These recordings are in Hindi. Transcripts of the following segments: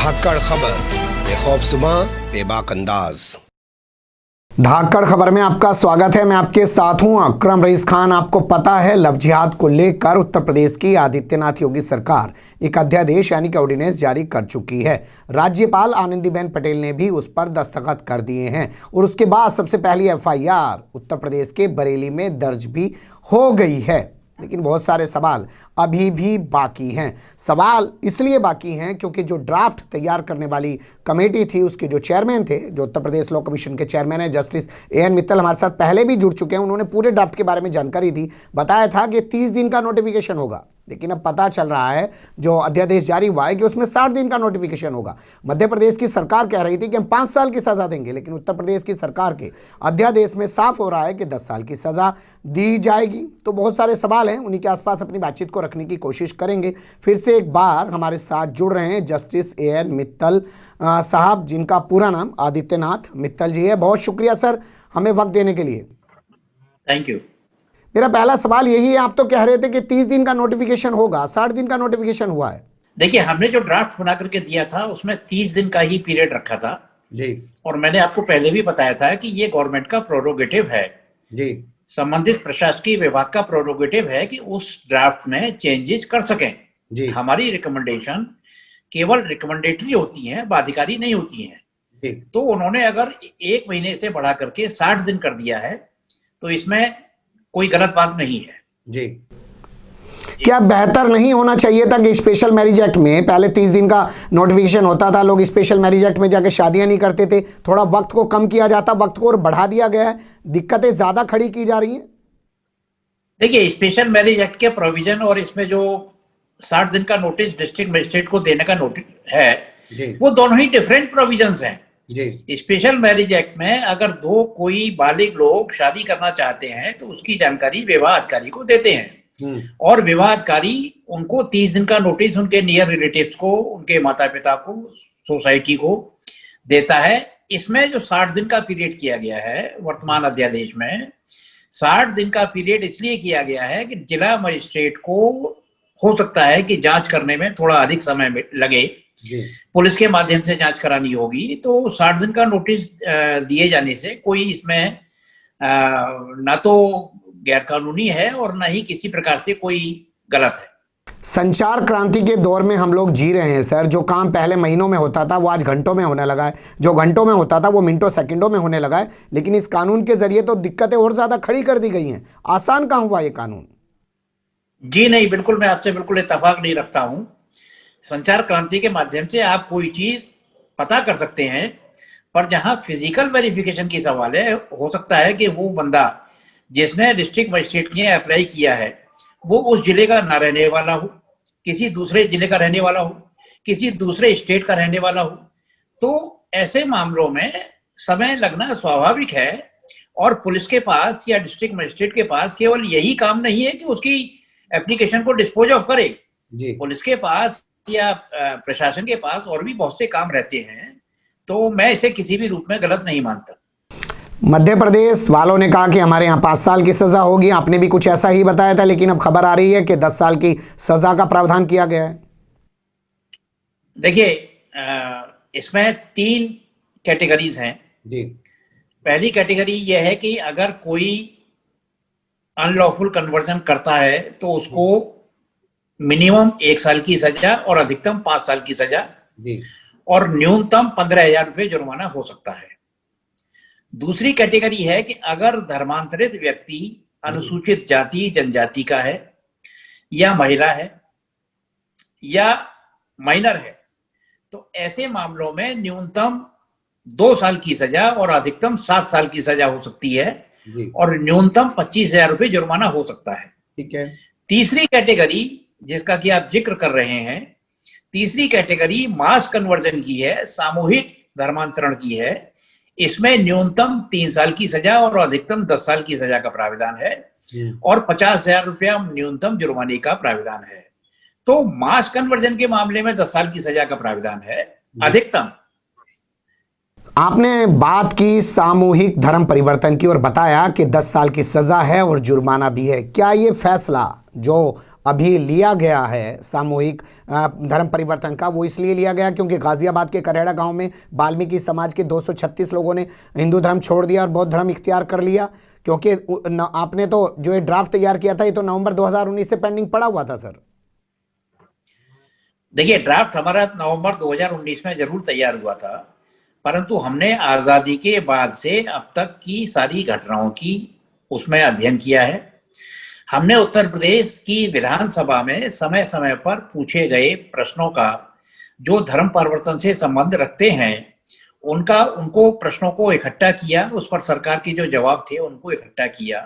धाकड़ खबर, बेखौफसुमा बेबाक अंदाज। धाकड़ खबर में आपका स्वागत है। मैं आपके साथ हूं अकरम रईस खान। आपको पता है, लव जिहाद को लेकर उत्तर प्रदेश की आदित्यनाथ योगी सरकार एक अध्यादेश यानी कि ऑर्डिनेंस जारी कर चुकी है। राज्यपाल आनंदीबेन पटेल ने भी उस पर दस्तखत कर दिए हैं और उसके बाद सबसे पहली एफआईआर उत्तर प्रदेश के बरेली में दर्ज भी हो गई है। लेकिन बहुत सारे सवाल अभी भी बाकी हैं। सवाल इसलिए बाकी हैं क्योंकि जो ड्राफ्ट तैयार करने वाली कमेटी थी, उसके जो चेयरमैन थे, जो उत्तर प्रदेश लॉ कमीशन के चेयरमैन हैं जस्टिस एएन मित्तल, हमारे साथ पहले भी जुड़ चुके हैं। उन्होंने पूरे ड्राफ्ट के बारे में जानकारी दी, बताया था कि 30 दिन का नोटिफिकेशन होगा। लेकिन अब पता चल रहा है जो अध्यादेश जारी हुआ है कि उसमें 60 दिन का नोटिफिकेशन होगा। मध्य प्रदेश की सरकार कह रही थी कि हम 5 साल की सजा देंगे, लेकिन उत्तर प्रदेश की सरकार के अध्यादेश में साफ हो रहा है कि 10 साल की सजा दी जाएगी। तो बहुत सारे सवाल हैं, उन्हीं के आसपास अपनी बातचीत को रखने की कोशिश करेंगे। फिर से एक बार हमारे साथ जुड़ रहे हैं जस्टिस एएन मित्तल साहब, जिनका पूरा नाम आदित्यनाथ मित्तल जी है। बहुत शुक्रिया सर हमें वक्त देने के लिए। Thank you. मेरा पहला सवाल यही है, आप तो कह रहे थे कि 30 दिन का नोटिफिकेशन होगा, 60 दिन का नोटिफिकेशन हुआ है। देखिए, हमने जो ड्राफ्ट बना करके दिया था उसमें 30 दिन का ही पीरियड रखा था जी। और मैंने आपको पहले भी बताया था कि ये गवर्नमेंट का प्रोरोगेटिव है जी। संबंधित प्रशासकीय विभाग का प्रोरोगेटिव है कि उस ड्राफ्ट में चेंजेस कर सकें जी। हमारी रिकमेंडेशन केवल रिकमेंडेटरी होती हैं, बाध्यकारी नहीं होती हैं जी। तो उन्होंने अगर 1 महीने से बढ़ा करके 60 दिन कर दिया है तो इसमें कोई गलत बात नहीं है जी। क्या बेहतर नहीं होना चाहिए था कि स्पेशल मैरिज एक्ट में पहले 30 दिन का नोटिफिकेशन होता था, लोग स्पेशल मैरिज एक्ट में जाके शादियां नहीं करते थे, थोड़ा वक्त को कम किया जाता, वक्त को और बढ़ा दिया गया है, दिक्कतें ज्यादा खड़ी की जा रही हैं। देखिए, स्पेशल मैरिज एक्ट के प्रोविजन और इसमें जो 60 दिन का नोटिस डिस्ट्रिक्ट मजिस्ट्रेट को देने का नोटिस है जी। वो दोनों ही डिफरेंट प्रोविजंस हैं जी। स्पेशल मैरिज एक्ट में अगर दो कोई बालिग लोग शादी करना चाहते हैं तो उसकी जानकारी विवाह अधिकारी को देते हैं और विवाह अधिकारी उनको 30 दिन का नोटिस उनके नियर रिलेटिव्स को, उनके माता पिता को, सोसाइटी को देता है। इसमें जो 60 दिन का पीरियड किया गया है वर्तमान अध्यादेश में, 60 दिन का पीरियड इसलिए किया गया है कि जिला मजिस्ट्रेट को हो सकता है कि जांच करने में थोड़ा अधिक समय लगे, पुलिस के माध्यम से जांच करानी होगी, तो 60 दिन का नोटिस दिए जाने से कोई इसमें ना तो गैरकानूनी है और ना ही किसी प्रकार से कोई गलत है। संचार क्रांति के दौर में हम लोग जी रहे हैं सर। जो काम पहले महीनों में होता था वो आज घंटों में होने लगा है, जो घंटों में होता था वो मिनटों सेकंडों में होने लगा है। लेकिन इस कानून के जरिए तो दिक्कतें और ज्यादा खड़ी कर दी गई हैं। आसान कहाँ हुआ ये कानून? जी नहीं, बिल्कुल मैं आपसे बिल्कुल इत्तेफाक नहीं रखता हूं। संचार क्रांति के माध्यम से आप कोई चीज पता कर सकते हैं, पर जहां फिजिकल वेरिफिकेशन की सवाल है, हो सकता है कि वो बंदा जिसने डिस्ट्रिक्ट मजिस्ट्रेट के अप्लाई किया है वो उस जिले का ना रहने वाला हो, किसी दूसरे जिले का रहने वाला हो, किसी दूसरे स्टेट का रहने वाला हो, तो ऐसे मामलों में समय लगना स्वाभाविक है। और पुलिस के पास या डिस्ट्रिक्ट मजिस्ट्रेट के पास केवल यही काम नहीं है कि उसकी एप्लीकेशन को डिस्पोज ऑफ करे। पुलिस के पास या प्रशासन के पास और भी बहुत से काम रहते हैं, तो मैं इसे किसी भी रूप में गलत नहीं मानता। मध्य प्रदेश वालों ने कहा कि हमारे यहाँ 5 साल की सजा होगी, आपने भी कुछ ऐसा ही बताया था, लेकिन अब खबर आ रही है कि 10 साल की सजा का प्रावधान किया गया है। देखिए, इसमें 3 कैटेगरीज हैं जी। पहली कैटेगरी यह है कि अगर कोई अनलॉफुल कन्वर्जन करता है तो उसको मिनिमम 1 साल की सजा और अधिकतम 5 साल की सजा जी। और न्यूनतम 15,000 रुपये जुर्माना हो सकता है। दूसरी कैटेगरी है कि अगर धर्मांतरित व्यक्ति अनुसूचित जाति जनजाति का है या महिला है या माइनर है, तो ऐसे मामलों में न्यूनतम 2 साल की सजा और अधिकतम 7 साल की सजा हो सकती है और न्यूनतम 25,000 रुपये जुर्माना हो सकता है। ठीक है। तीसरी कैटेगरी जिसका कि आप जिक्र कर रहे हैं, तीसरी कैटेगरी मास कन्वर्जन की है, सामूहिक धर्मांतरण की है। इसमें न्यूनतम 3 साल की सजा और अधिकतम 10 साल की सजा का प्राविधान है और 50,000 रुपया न्यूनतम जुर्माने का प्राविधान है। तो मास कन्वर्जन के मामले में 10 साल की सजा का प्राविधान है अधिकतम। आपने बात की सामूहिक धर्म परिवर्तन की और बताया कि 10 साल की सजा है और जुर्माना भी है। क्या ये फैसला जो अभी लिया गया है सामूहिक धर्म परिवर्तन का, वो इसलिए लिया गया क्योंकि गाजियाबाद के करेड़ा गांव में वाल्मीकि समाज के 236 लोगों ने हिंदू धर्म छोड़ दिया और बौद्ध धर्म इख्तियार कर लिया, क्योंकि आपने तो जो ये ड्राफ्ट तैयार किया था ये तो नवंबर 2019 से पेंडिंग पड़ा हुआ था सर। देखिए, ड्राफ्ट हमारा नवंबर 2019 में जरूर तैयार हुआ था, परंतु हमने आजादी के बाद से अब तक की सारी घटनाओं की उसमें अध्ययन किया है। हमने उत्तर प्रदेश की विधानसभा में समय समय पर पूछे गए प्रश्नों का जो धर्म परिवर्तन से संबंध रखते हैं उनको प्रश्नों को इकट्ठा किया, उस पर सरकार के जो जवाब थे उनको इकट्ठा किया।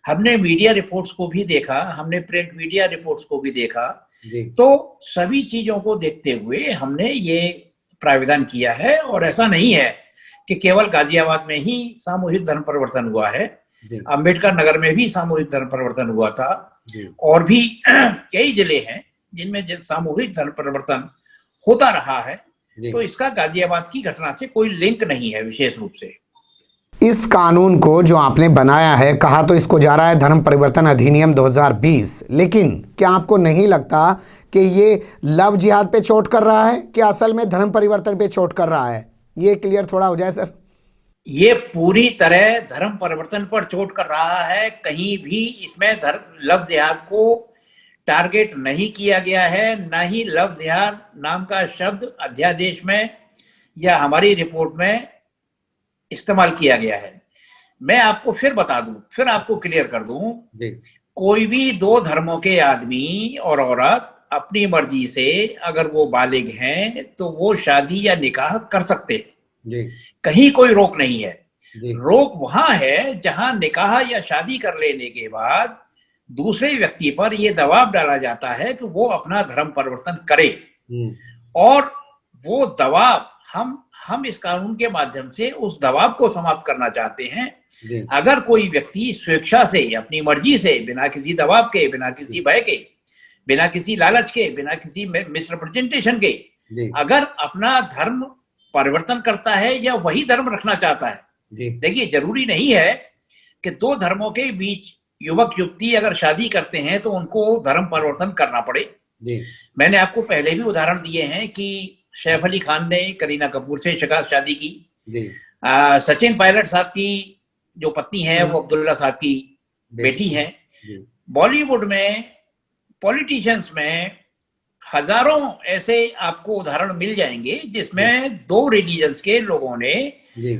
हमने मीडिया रिपोर्ट्स को भी देखा, हमने प्रिंट मीडिया रिपोर्ट्स को भी देखा, तो सभी चीजों को देखते हुए हमने ये प्राविधान किया है। और ऐसा नहीं है कि केवल गाजियाबाद में ही सामूहिक धर्म परिवर्तन हुआ है, अंबेडकर नगर में भी सामूहिक धर्म परिवर्तन हुआ था, और भी कई जिले हैं जिनमें सामूहिक धर्म परिवर्तन होता रहा है। तो इसका गाजियाबाद की घटना से कोई लिंक नहीं है विशेष रूप से। इस कानून को जो आपने बनाया है, कहा तो इसको जा रहा है धर्म परिवर्तन अधिनियम 2020, लेकिन क्या आपको नहीं लगता कि ये लव जिहाद पे चोट कर रहा है कि असल में धर्म परिवर्तन पे चोट कर रहा है? ये क्लियर थोड़ा हो जाए सर। ये पूरी तरह धर्म परिवर्तन पर चोट कर रहा है। कहीं भी इसमें लव जिहाद को टारगेट नहीं किया गया है, ना ही लव जिहाद नाम का शब्द अध्यादेश में या हमारी रिपोर्ट में इस्तेमाल किया गया है। मैं आपको फिर बता दूं, फिर आपको क्लियर कर दूं, कोई भी दो धर्मों के आदमी और औरत अपनी मर्जी से अगर वो बालिग हैं तो वो शादी या निकाह कर सकते हैं, कहीं कोई रोक नहीं है। रोक वहां है जहां निकाह या शादी कर लेने के बाद दूसरे व्यक्ति पर यह दबाव डाला जाता है कि वो अपना धर्म परिवर्तन करे, और वो दबाव हम इस कानून के माध्यम से उस दबाव को समाप्त करना चाहते हैं। अगर कोई व्यक्ति स्वेच्छा से, अपनी मर्जी से, बिना किसी दबाव के, बिना किसी भय के, बिना किसी लालच के, बिना किसी मिसरिप्रेजेंटेशन के अगर अपना धर्म परिवर्तन करता है या वही धर्म रखना चाहता है, देखिए जरूरी नहीं है कि दो धर्मों के बीच युवक युवती अगर शादी करते हैं तो उनको धर्म परिवर्तन करना पड़े। मैंने आपको पहले भी उदाहरण दिए हैं कि सैफ अली खान ने करीना कपूर से शादी की, सचिन पायलट साहब की जो पत्नी है वो अब्दुल्ला साहब की बेटी है। बॉलीवुड में पॉलिटिशियंस में हजारों ऐसे आपको उदाहरण मिल जाएंगे जिसमें दो रिलीजन्स के लोगों ने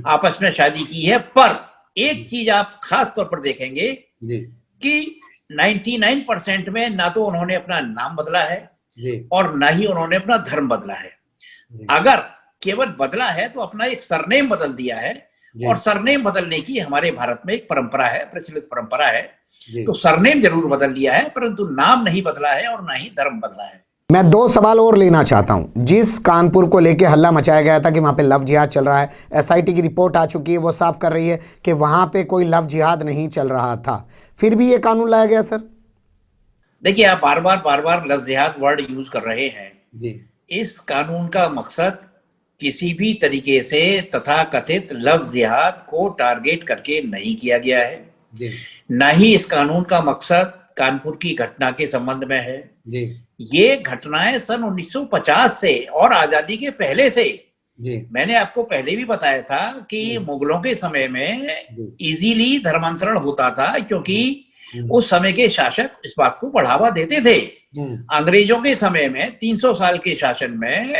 आपस में शादी की है। पर एक चीज आप खास तौर पर देखेंगे कि 99% में ना तो उन्होंने अपना नाम बदला है और ना ही उन्होंने अपना धर्म बदला है। अगर केवल बदला है तो अपना एक सरनेम बदल दिया है, और सरनेम बदलने की हमारे भारत में एक परंपरा है, प्रचलित परंपरा है। तो सरनेम जरूर बदल लिया है परंतु नाम नहीं बदला है और ना ही धर्म बदला है। मैं दो सवाल और लेना चाहता हूं। जिस कानपुर को लेके हल्ला मचाया गया था कि वहां पे लव जिहाद चल रहा है, एसआईटी की रिपोर्ट आ चुकी है, वो साफ कर रही है कि वहां पे कोई लव जिहाद नहीं चल रहा था, फिर भी ये कानून लाया गया सर। देखिए, आप बार बार लव जिहाद वर्ड यूज कर रहे हैं जी। इस कानून का मकसद किसी भी तरीके से तथाकथित लव जिहाद को टारगेट करके नहीं किया गया है जी। ना ही इस कानून का मकसद कानपुर की घटना के संबंध में है जी। ये घटनाएं सन 1950 से और आजादी के पहले से जी। मैंने आपको पहले भी बताया था कि मुगलों के समय में इजीली धर्मांतरण होता था, क्योंकि उस समय के शासक इस बात को बढ़ावा देते थे। अंग्रेजों के समय में 300 साल के शासन में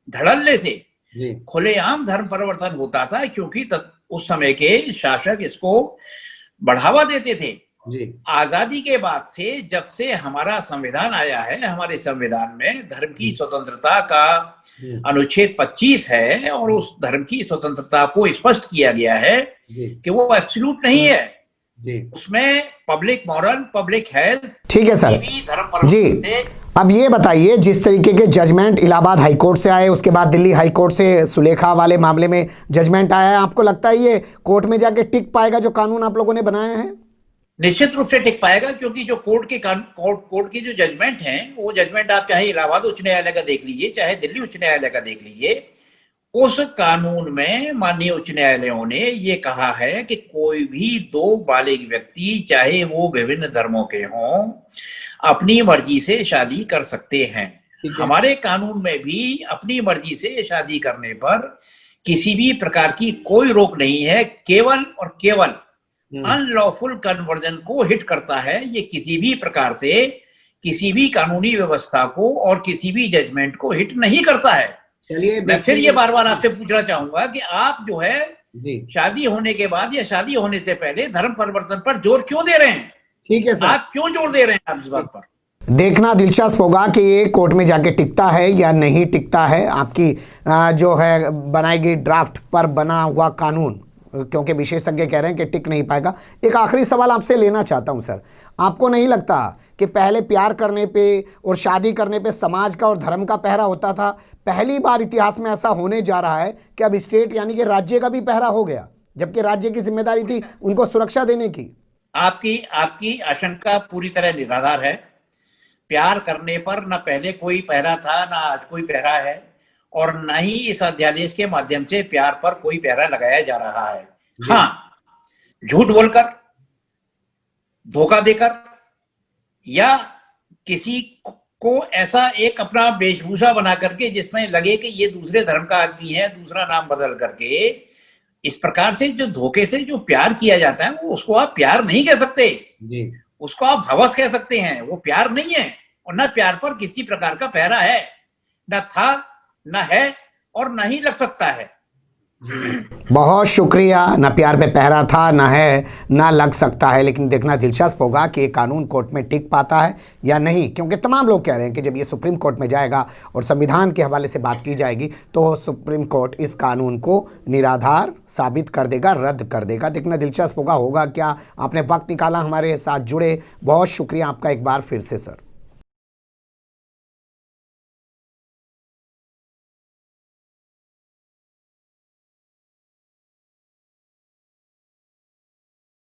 धड़ल्ले से खुलेआम धर्म परिवर्तन होता था, क्योंकि उस समय के शासक इसको बढ़ावा देते थे जी। आजादी के बाद से, जब से हमारा संविधान आया है, हमारे संविधान में धर्म की स्वतंत्रता का अनुच्छेद 25 है, और उस धर्म की स्वतंत्रता को स्पष्ट किया गया है कि वो एब्सोल्यूट नहीं है जी। उसमें पब्लिक मॉरल, पब्लिक हेल्थ, ठीक है सर जी। अब ये बताइए, जिस तरीके के जजमेंट इलाहाबाद हाईकोर्ट से आए, उसके बाद दिल्ली हाईकोर्ट से सुलेखा वाले मामले में जजमेंट आया है, आपको लगता है ये कोर्ट में जाके टिक पाएगा जो कानून आप लोगों ने बनाया है? निश्चित रूप से टिक पाएगा, क्योंकि जो कोर्ट की जो जजमेंट हैं, वो जजमेंट आप चाहे इलाहाबाद उच्च न्यायालय का देख लीजिए, चाहे दिल्ली उच्च न्यायालय का देख लीजिए, उस कानून में माननीय उच्च न्यायालयों ने ये कहा है कि कोई भी दो बालिग व्यक्ति, चाहे वो विभिन्न धर्मों के हों, अपनी मर्जी से शादी कर सकते हैं। ठीक है। हमारे कानून में भी अपनी मर्जी से शादी करने पर किसी भी प्रकार की कोई रोक नहीं है, केवल और केवल अनलॉफुल कन्वर्जन को हिट करता है। ये किसी भी प्रकार से किसी भी कानूनी व्यवस्था को और किसी भी जजमेंट को हिट नहीं करता है। चलिए मैं फिर ये बार बार आपसे पूछना चाहूंगा कि आप जो है जी शादी होने के बाद या शादी होने से पहले धर्म परिवर्तन पर जोर क्यों दे रहे हैं? ठीक है सर। आप क्यों जोर दे रहे हैं आप इस बात पर? देखना दिलचस्प होगा कि ये कोर्ट में जाके टिकता है या नहीं टिकता है। आपकी जो है बनाई गई ड्राफ्ट पर बना हुआ कानून, क्योंकि विशेषज्ञ कह रहे हैं कि टिक नहीं पाएगा। एक आखिरी सवाल आपसे लेना चाहता हूं सर, आपको नहीं लगता कि पहले प्यार करने पे और शादी करने पे समाज का और धर्म का पहरा होता था, पहली बार इतिहास में ऐसा होने जा रहा है कि अब स्टेट यानी कि राज्य का भी पहरा हो गया, जबकि राज्य की जिम्मेदारी थी उनको सुरक्षा देने की? आपकी आशंका पूरी तरह निराधार है। प्यार करने पर न पहले कोई पहरा था, ना आज कोई पहरा है, और न ही इस अध्यादेश के माध्यम से प्यार पर कोई पहरा लगाया जा रहा है। हाँ, झूठ बोलकर, धोखा देकर या किसी को ऐसा एक अपना वेशभूषा बना करके जिसमें लगे कि ये दूसरे धर्म का आदमी है, दूसरा नाम बदल करके इस प्रकार से जो धोखे से जो प्यार किया जाता है, वो उसको आप प्यार नहीं कह सकते जी। उसको आप हवस कह सकते हैं। वो प्यार नहीं है, और न प्यार पर किसी प्रकार का पहरा है, न था, न है, और न ही लग सकता है। बहुत शुक्रिया। न प्यार पे पहरा था, न है, न लग सकता है। लेकिन देखना दिलचस्प होगा कि ये कानून कोर्ट में टिक पाता है या नहीं, क्योंकि तमाम लोग कह रहे हैं कि जब ये सुप्रीम कोर्ट में जाएगा और संविधान के हवाले से बात की जाएगी तो सुप्रीम कोर्ट इस कानून को निराधार साबित कर देगा, रद्द कर देगा। देखना दिलचस्प होगा क्या। आपने वक्त निकाला, हमारे साथ जुड़े, बहुत शुक्रिया आपका एक बार फिर से सर।